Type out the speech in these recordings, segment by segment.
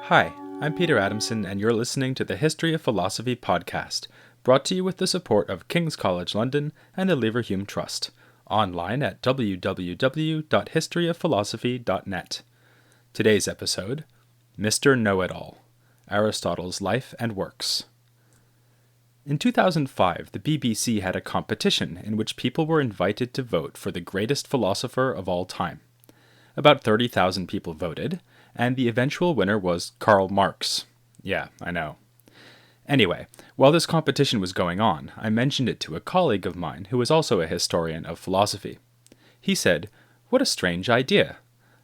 Hi, I'm Peter Adamson, and you're listening to the History of Philosophy podcast, brought to you with the support of King's College London and the Leverhulme Trust, online at www.historyofphilosophy.net. Today's episode, Mr. Know-It-All, Aristotle's Life and Works. In 2005, the BBC had a competition in which people were invited to vote for the greatest philosopher of all time. About 30,000 people voted, and the eventual winner was Karl Marx. Yeah, I know. Anyway, while this competition was going on, I mentioned it to a colleague of mine who was also a historian of philosophy. He said, "What a strange idea."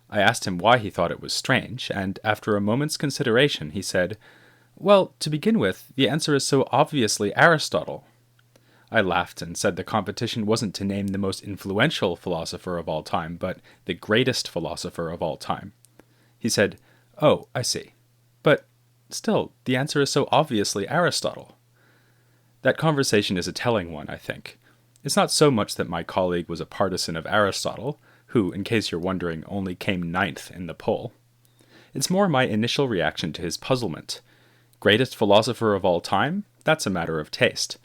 I asked him why he thought it was strange, and after a moment's consideration, he said, "Well, to begin with, the answer is so obviously Aristotle." I laughed and said the competition wasn't to name the most influential philosopher of all time, but the greatest philosopher of all time. He said, "Oh, I see. But still, the answer is so obviously Aristotle." That conversation is a telling one, I think. It's not so much that my colleague was a partisan of Aristotle, who, in case you're wondering, only came 9th in the poll. It's more my initial reaction to his puzzlement. Greatest philosopher of all time? That's a matter of taste.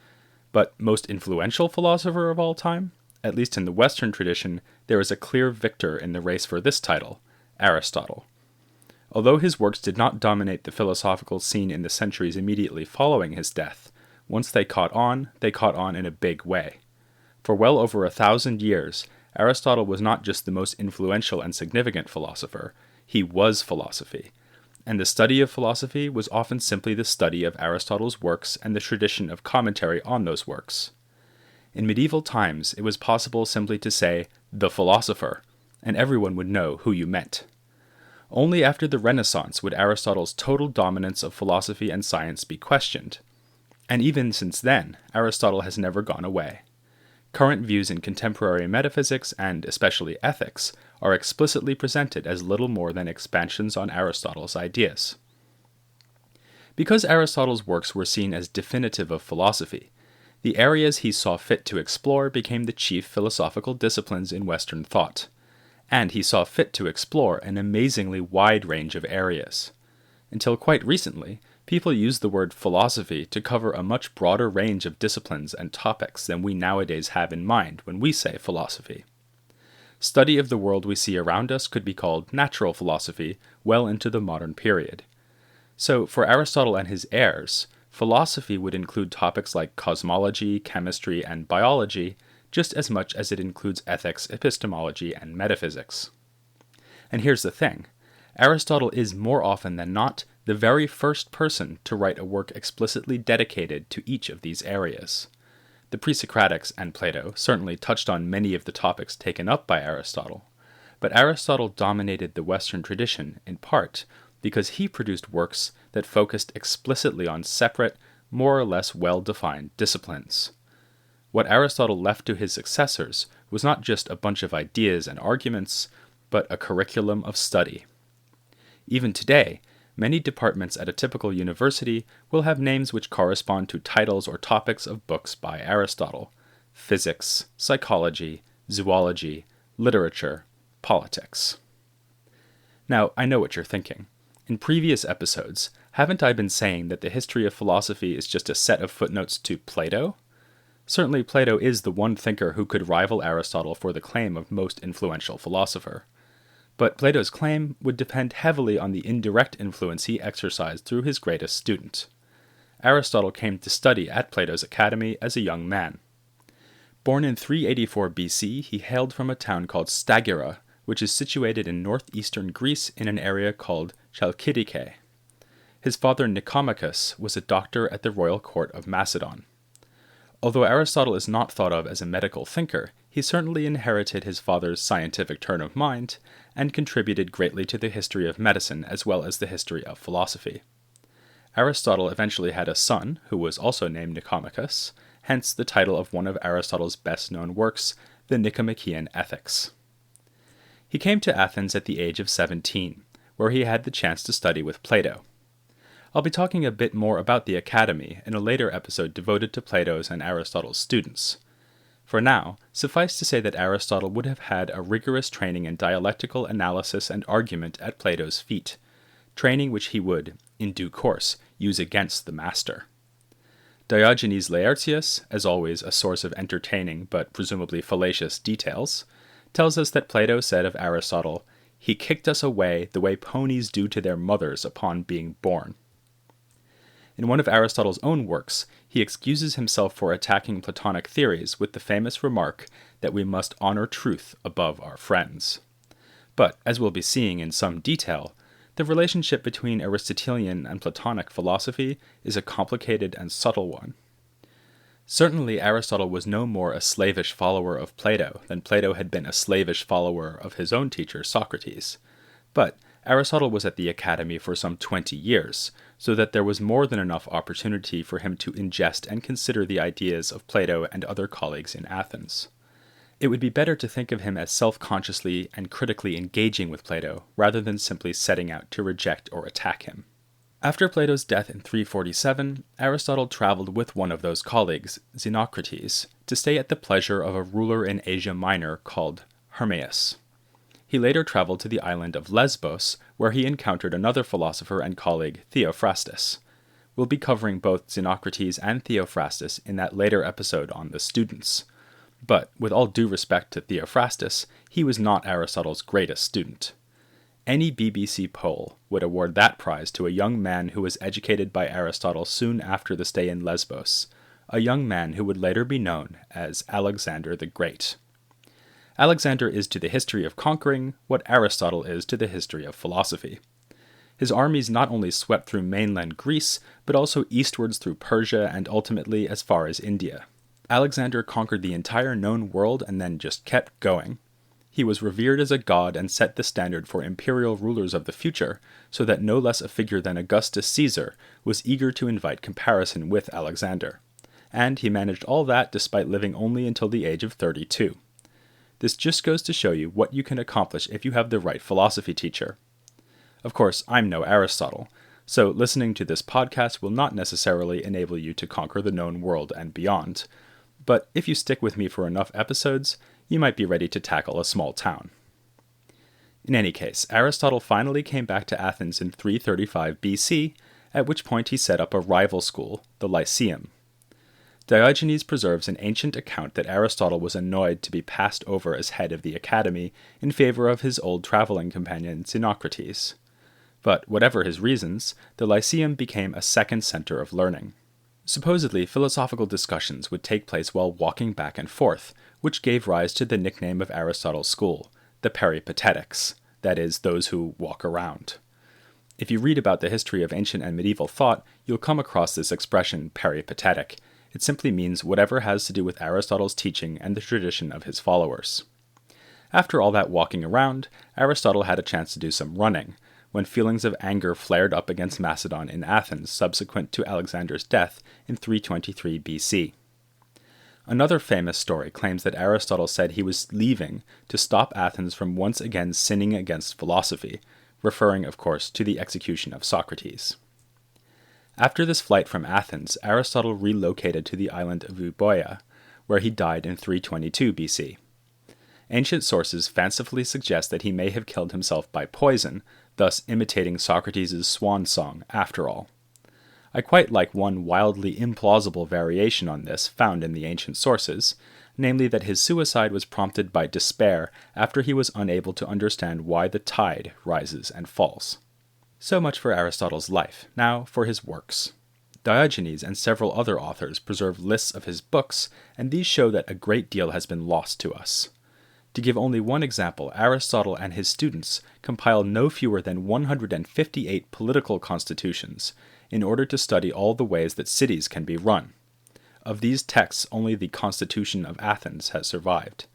But most influential philosopher of all time? At least in the Western tradition, there is a clear victor in the race for this title, Aristotle. Although his works did not dominate the philosophical scene in the centuries immediately following his death, once they caught on in a big way. For well over 1,000 years, Aristotle was not just the most influential and significant philosopher, he was philosophy. And the study of philosophy was often simply the study of Aristotle's works and the tradition of commentary on those works. In medieval times, it was possible simply to say, "the philosopher," and everyone would know who you meant. Only after the Renaissance would Aristotle's total dominance of philosophy and science be questioned. And even since then, Aristotle has never gone away. Current views in contemporary metaphysics, and especially ethics, are explicitly presented as little more than expansions on Aristotle's ideas. Because Aristotle's works were seen as definitive of philosophy, the areas he saw fit to explore became the chief philosophical disciplines in Western thought, and he saw fit to explore an amazingly wide range of areas. Until quite recently, people used the word philosophy to cover a much broader range of disciplines and topics than we nowadays have in mind when we say philosophy. Study of the world we see around us could be called natural philosophy well into the modern period. So, for Aristotle and his heirs, philosophy would include topics like cosmology, chemistry, and biology, just as much as it includes ethics, epistemology, and metaphysics. And here's the thing. Aristotle is more often than not the very first person to write a work explicitly dedicated to each of these areas. The pre-Socratics and Plato certainly touched on many of the topics taken up by Aristotle, but Aristotle dominated the Western tradition in part because he produced works that focused explicitly on separate, more or less well-defined disciplines. What Aristotle left to his successors was not just a bunch of ideas and arguments, but a curriculum of study. Even today, many departments at a typical university will have names which correspond to titles or topics of books by Aristotle: physics, psychology, zoology, literature, politics. Now, I know what you're thinking. In previous episodes, haven't I been saying that the history of philosophy is just a set of footnotes to Plato? Certainly Plato is the one thinker who could rival Aristotle for the claim of most influential philosopher. But Plato's claim would depend heavily on the indirect influence he exercised through his greatest student. Aristotle came to study at Plato's academy as a young man. Born in 384 BC, he hailed from a town called Stagira, which is situated in northeastern Greece in an area called Chalkidike. His father Nicomachus was a doctor at the royal court of Macedon. Although Aristotle is not thought of as a medical thinker, he certainly inherited his father's scientific turn of mind and contributed greatly to the history of medicine as well as the history of philosophy. Aristotle eventually had a son, who was also named Nicomachus, hence the title of one of Aristotle's best-known works, the Nicomachean Ethics. He came to Athens at the age of 17, where he had the chance to study with Plato. I'll be talking a bit more about the academy in a later episode devoted to Plato's and Aristotle's students. For now, suffice to say that Aristotle would have had a rigorous training in dialectical analysis and argument at Plato's feet, training which he would, in due course, use against the master. Diogenes Laertius, as always a source of entertaining but presumably fallacious details, tells us that Plato said of Aristotle, "He kicked us away the way ponies do to their mothers upon being born." In one of Aristotle's own works, he excuses himself for attacking Platonic theories with the famous remark that we must honor truth above our friends. But, as we'll be seeing in some detail, the relationship between Aristotelian and Platonic philosophy is a complicated and subtle one. Certainly Aristotle was no more a slavish follower of Plato than Plato had been a slavish follower of his own teacher Socrates. But Aristotle was at the academy for some 20 years, so that there was more than enough opportunity for him to ingest and consider the ideas of Plato and other colleagues in Athens. It would be better to think of him as self-consciously and critically engaging with Plato, rather than simply setting out to reject or attack him. After Plato's death in 347, Aristotle traveled with one of those colleagues, Xenocrates, to stay at the pleasure of a ruler in Asia Minor called Hermaeus. He later traveled to the island of Lesbos, where he encountered another philosopher and colleague, Theophrastus. We'll be covering both Xenocrates and Theophrastus in that later episode on the students. But, with all due respect to Theophrastus, he was not Aristotle's greatest student. Any BBC poll would award that prize to a young man who was educated by Aristotle soon after the stay in Lesbos, a young man who would later be known as Alexander the Great. Alexander is to the history of conquering what Aristotle is to the history of philosophy. His armies not only swept through mainland Greece, but also eastwards through Persia and ultimately as far as India. Alexander conquered the entire known world and then just kept going. He was revered as a god and set the standard for imperial rulers of the future, so that no less a figure than Augustus Caesar was eager to invite comparison with Alexander. And he managed all that despite living only until the age of 32. This just goes to show you what you can accomplish if you have the right philosophy teacher. Of course, I'm no Aristotle, so listening to this podcast will not necessarily enable you to conquer the known world and beyond. But if you stick with me for enough episodes, you might be ready to tackle a small town. In any case, Aristotle finally came back to Athens in 335 BC, at which point he set up a rival school, the Lyceum. Diogenes preserves an ancient account that Aristotle was annoyed to be passed over as head of the academy in favor of his old traveling companion Xenocrates. But whatever his reasons, the Lyceum became a second center of learning. Supposedly, philosophical discussions would take place while walking back and forth, which gave rise to the nickname of Aristotle's school, the Peripatetics, that is, those who walk around. If you read about the history of ancient and medieval thought, you'll come across this expression, peripatetic. It simply means whatever has to do with Aristotle's teaching and the tradition of his followers. After all that walking around, Aristotle had a chance to do some running, when feelings of anger flared up against Macedon in Athens subsequent to Alexander's death in 323 BC. Another famous story claims that Aristotle said he was leaving to stop Athens from once again sinning against philosophy, referring, of course, to the execution of Socrates. After this flight from Athens, Aristotle relocated to the island of Euboea, where he died in 322 BC. Ancient sources fancifully suggest that he may have killed himself by poison, thus imitating Socrates' swan song after all. I quite like one wildly implausible variation on this found in the ancient sources, namely that his suicide was prompted by despair after he was unable to understand why the tide rises and falls. So much for Aristotle's life. Now for his works. Diogenes and several other authors preserve lists of his books, and these show that a great deal has been lost to us. To give only one example, Aristotle and his students compiled no fewer than 158 political constitutions in order to study all the ways that cities can be run. Of these texts, only the Constitution of Athens has survived.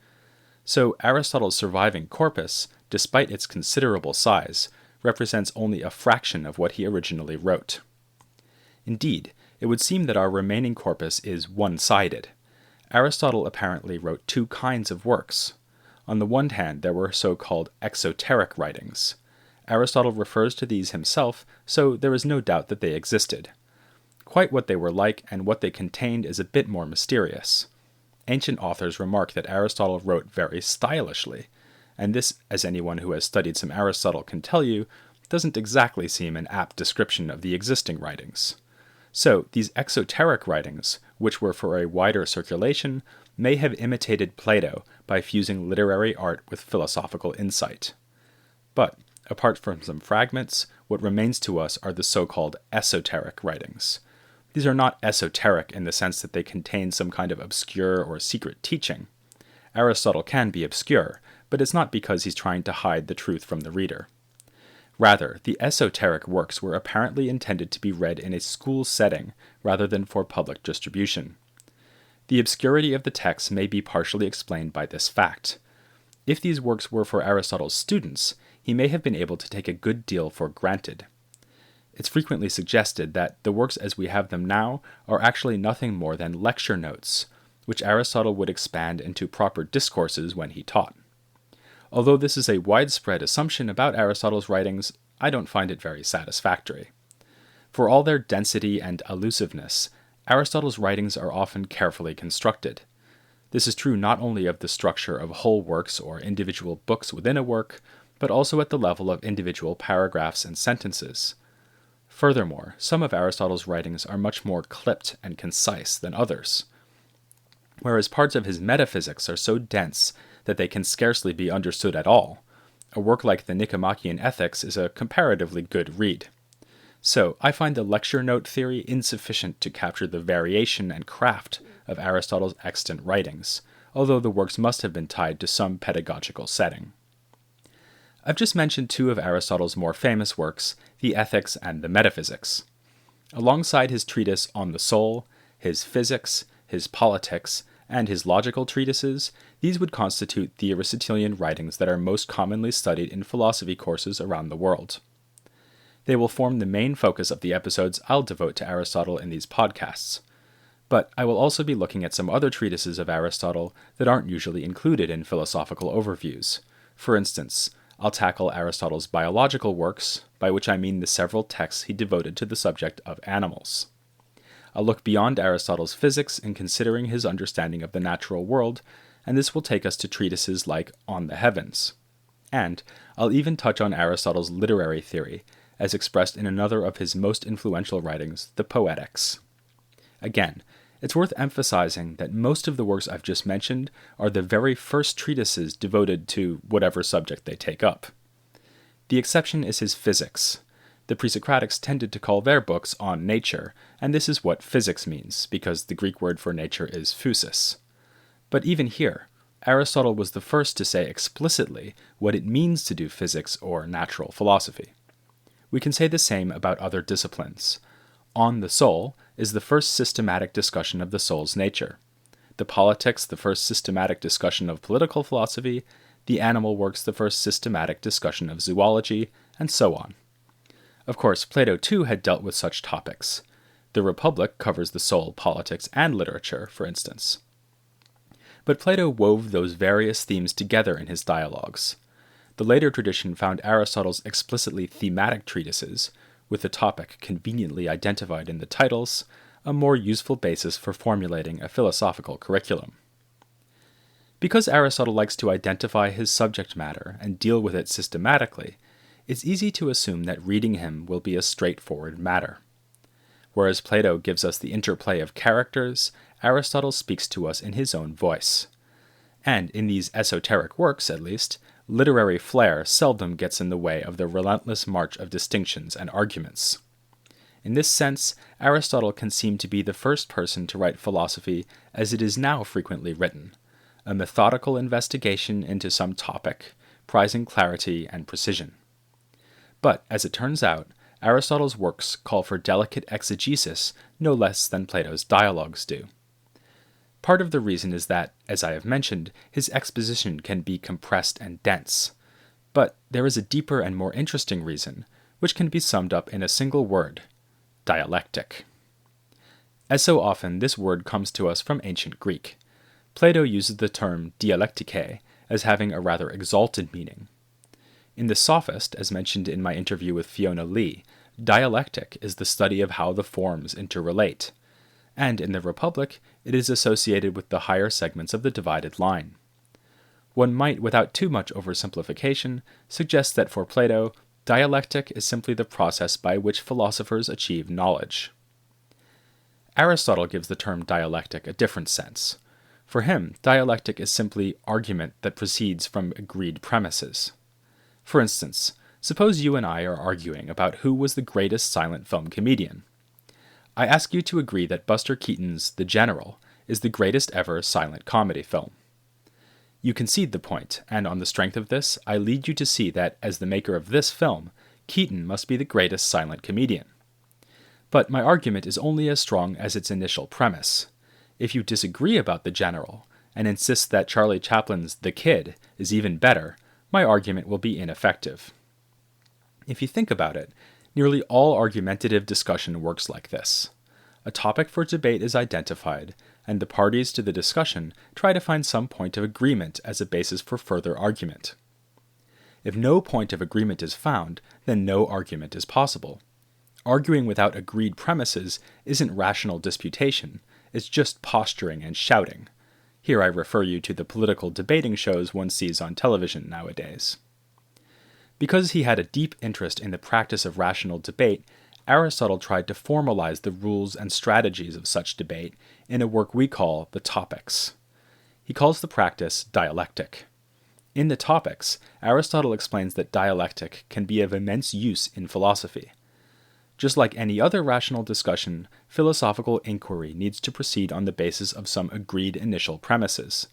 So Aristotle's surviving corpus, despite its considerable size, represents only a fraction of what he originally wrote. Indeed, it would seem that our remaining corpus is one-sided. Aristotle apparently wrote two kinds of works. On the one hand, there were so-called exoteric writings. Aristotle refers to these himself, so there is no doubt that they existed. Quite what they were like and what they contained is a bit more mysterious. Ancient authors remark that Aristotle wrote very stylishly, and this, as anyone who has studied some Aristotle can tell you, doesn't exactly seem an apt description of the existing writings. So, these exoteric writings, which were for a wider circulation, may have imitated Plato by fusing literary art with philosophical insight. But, apart from some fragments, what remains to us are the so-called esoteric writings. These are not esoteric in the sense that they contain some kind of obscure or secret teaching. Aristotle can be obscure, but it's not because he's trying to hide the truth from the reader. Rather, the esoteric works were apparently intended to be read in a school setting rather than for public distribution. The obscurity of the texts may be partially explained by this fact. If these works were for Aristotle's students, he may have been able to take a good deal for granted. It's frequently suggested that the works as we have them now are actually nothing more than lecture notes, which Aristotle would expand into proper discourses when he taught. Although this is a widespread assumption about Aristotle's writings, I don't find it very satisfactory. For all their density and allusiveness, Aristotle's writings are often carefully constructed. This is true not only of the structure of whole works or individual books within a work, but also at the level of individual paragraphs and sentences. Furthermore, some of Aristotle's writings are much more clipped and concise than others, whereas parts of his metaphysics are so dense that they can scarcely be understood at all. A work like the Nicomachean Ethics is a comparatively good read. So, I find the lecture note theory insufficient to capture the variation and craft of Aristotle's extant writings, although the works must have been tied to some pedagogical setting. I've just mentioned two of Aristotle's more famous works, the Ethics and the Metaphysics. Alongside his treatise On the Soul, his Physics, his Politics, and his logical treatises, these would constitute the Aristotelian writings that are most commonly studied in philosophy courses around the world. They will form the main focus of the episodes I'll devote to Aristotle in these podcasts. But I will also be looking at some other treatises of Aristotle that aren't usually included in philosophical overviews. For instance, I'll tackle Aristotle's biological works, by which I mean the several texts he devoted to the subject of animals. I'll look beyond Aristotle's physics in considering his understanding of the natural world, and this will take us to treatises like On the Heavens. And I'll even touch on Aristotle's literary theory, as expressed in another of his most influential writings, the Poetics. Again, it's worth emphasizing that most of the works I've just mentioned are the very first treatises devoted to whatever subject they take up. The exception is his Physics. The pre-Socratics tended to call their books On Nature, and this is what physics means, because the Greek word for nature is physis. But even here, Aristotle was the first to say explicitly what it means to do physics or natural philosophy. We can say the same about other disciplines. On the Soul is the first systematic discussion of the soul's nature. The Politics, the first systematic discussion of political philosophy, the Animal Works, the first systematic discussion of zoology, and so on. Of course, Plato too had dealt with such topics. The Republic covers the soul, politics, and literature, for instance. But Plato wove those various themes together in his dialogues. The later tradition found Aristotle's explicitly thematic treatises, with the topic conveniently identified in the titles, a more useful basis for formulating a philosophical curriculum. Because Aristotle likes to identify his subject matter and deal with it systematically, it's easy to assume that reading him will be a straightforward matter. Whereas Plato gives us the interplay of characters, Aristotle speaks to us in his own voice. And in these esoteric works, at least, literary flair seldom gets in the way of the relentless march of distinctions and arguments. In this sense, Aristotle can seem to be the first person to write philosophy as it is now frequently written, a methodical investigation into some topic, prizing clarity and precision. But, as it turns out, Aristotle's works call for delicate exegesis no less than Plato's dialogues do. Part of the reason is that, as I have mentioned, his exposition can be compressed and dense. But there is a deeper and more interesting reason, which can be summed up in a single word: dialectic. As so often, this word comes to us from ancient Greek. Plato uses the term dialektike as having a rather exalted meaning. In the Sophist, as mentioned in my interview with Fiona Lee, dialectic is the study of how the forms interrelate, and in the Republic, it is associated with the higher segments of the divided line. One might, without too much oversimplification, suggest that for Plato, Dialectic is simply the process by which philosophers achieve knowledge. Aristotle gives the term dialectic a different sense. For him, dialectic is simply argument that proceeds from agreed premises. For instance, suppose you and I are arguing about who was the greatest silent film comedian. I ask you to agree that Buster Keaton's The General is the greatest ever silent comedy film. You concede the point, and on the strength of this, I lead you to see that, as the maker of this film, Keaton must be the greatest silent comedian. But my argument is only as strong as its initial premise. If you disagree about The General, and insist that Charlie Chaplin's The Kid is even better, my argument will be ineffective. If you think about it, nearly all argumentative discussion works like this. A topic for debate is identified, and the parties to the discussion try to find some point of agreement as a basis for further argument. If no point of agreement is found, then no argument is possible. Arguing without agreed premises isn't rational disputation, it's just posturing and shouting. Here I refer you to the political debating shows one sees on television nowadays. Because he had a deep interest in the practice of rational debate, Aristotle tried to formalize the rules and strategies of such debate in a work we call the Topics. He calls the practice dialectic. In the Topics, Aristotle explains that dialectic can be of immense use in philosophy. Just like any other rational discussion, philosophical inquiry needs to proceed on the basis of some agreed initial premises.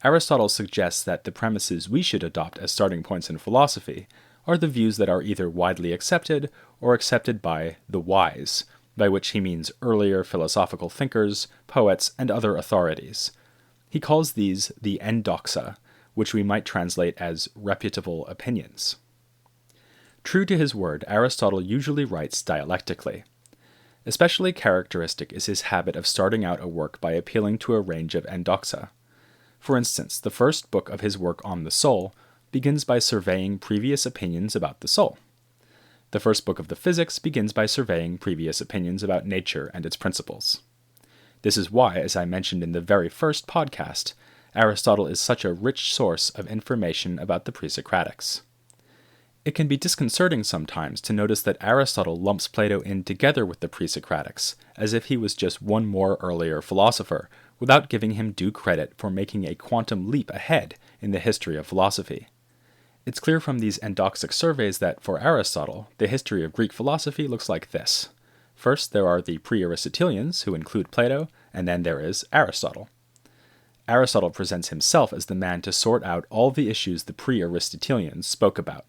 Aristotle suggests that the premises we should adopt as starting points in philosophy are the views that are either widely accepted or accepted by the wise, by which he means earlier philosophical thinkers, poets, and other authorities. He calls these the endoxa, which we might translate as reputable opinions. True to his word, Aristotle usually writes dialectically. Especially characteristic is his habit of starting out a work by appealing to a range of endoxa. For instance, the first book of his work on the soul begins by surveying previous opinions about the soul. The first book of the Physics begins by surveying previous opinions about nature and its principles. This is why, as I mentioned in the very first podcast, Aristotle is such a rich source of information about the pre-Socratics. It can be disconcerting sometimes to notice that Aristotle lumps Plato in together with the pre-Socratics, as if he was just one more earlier philosopher, without giving him due credit for making a quantum leap ahead in the history of philosophy. It's clear from these endoxic surveys that, for Aristotle, the history of Greek philosophy looks like this. First, there are the pre-Aristotelians, who include Plato, and then there is Aristotle. Aristotle presents himself as the man to sort out all the issues the pre-Aristotelians spoke about.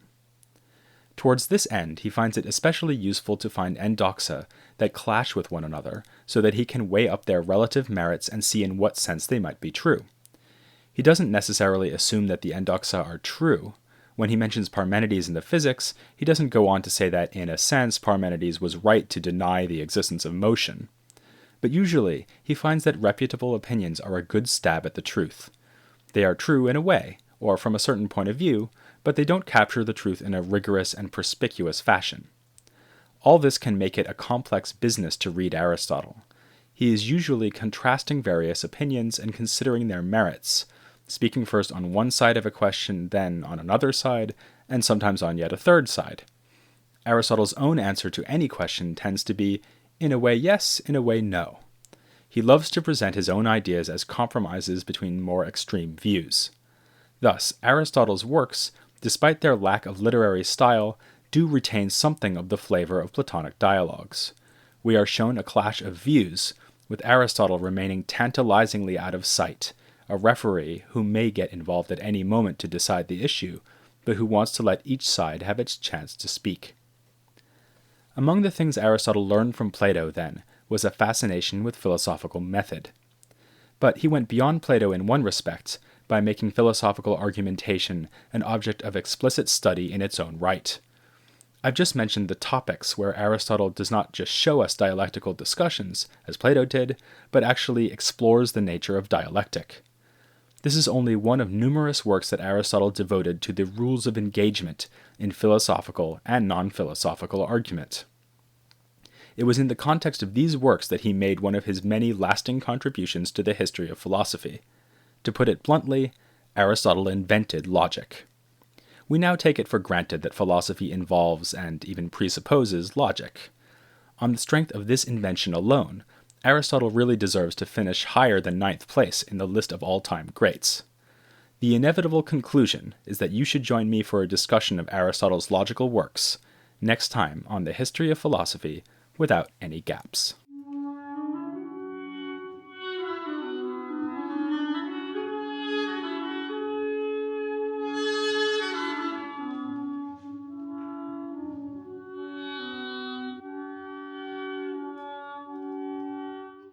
Towards this end, he finds it especially useful to find endoxa that clash with one another, so that he can weigh up their relative merits and see in what sense they might be true. He doesn't necessarily assume that the endoxa are true. When he mentions Parmenides in the Physics, he doesn't go on to say that, in a sense, Parmenides was right to deny the existence of motion. But usually, he finds that reputable opinions are a good stab at the truth. They are true in a way, or from a certain point of view, but they don't capture the truth in a rigorous and perspicuous fashion. All this can make it a complex business to read Aristotle. He is usually contrasting various opinions and considering their merits, speaking first on one side of a question, then on another side, and sometimes on yet a third side. Aristotle's own answer to any question tends to be, in a way yes, in a way no. He loves to present his own ideas as compromises between more extreme views. Thus, Aristotle's works, despite their lack of literary style, do retain something of the flavor of Platonic dialogues. We are shown a clash of views, with Aristotle remaining tantalizingly out of sight, a referee who may get involved at any moment to decide the issue, but who wants to let each side have its chance to speak. Among the things Aristotle learned from Plato, then, was a fascination with philosophical method. But he went beyond Plato in one respect, by making philosophical argumentation an object of explicit study in its own right. I've just mentioned the Topics, where Aristotle does not just show us dialectical discussions, as Plato did, but actually explores the nature of dialectic. This is only one of numerous works that Aristotle devoted to the rules of engagement in philosophical and non-philosophical argument. It was in the context of these works that he made one of his many lasting contributions to the history of philosophy. To put it bluntly, Aristotle invented logic. we now take it for granted that philosophy involves and even presupposes logic. On the strength of this invention alone, Aristotle really deserves to finish higher than 9th place in the list of all-time greats. The inevitable conclusion is that you should join me for a discussion of Aristotle's logical works next time on the History of Philosophy without any gaps.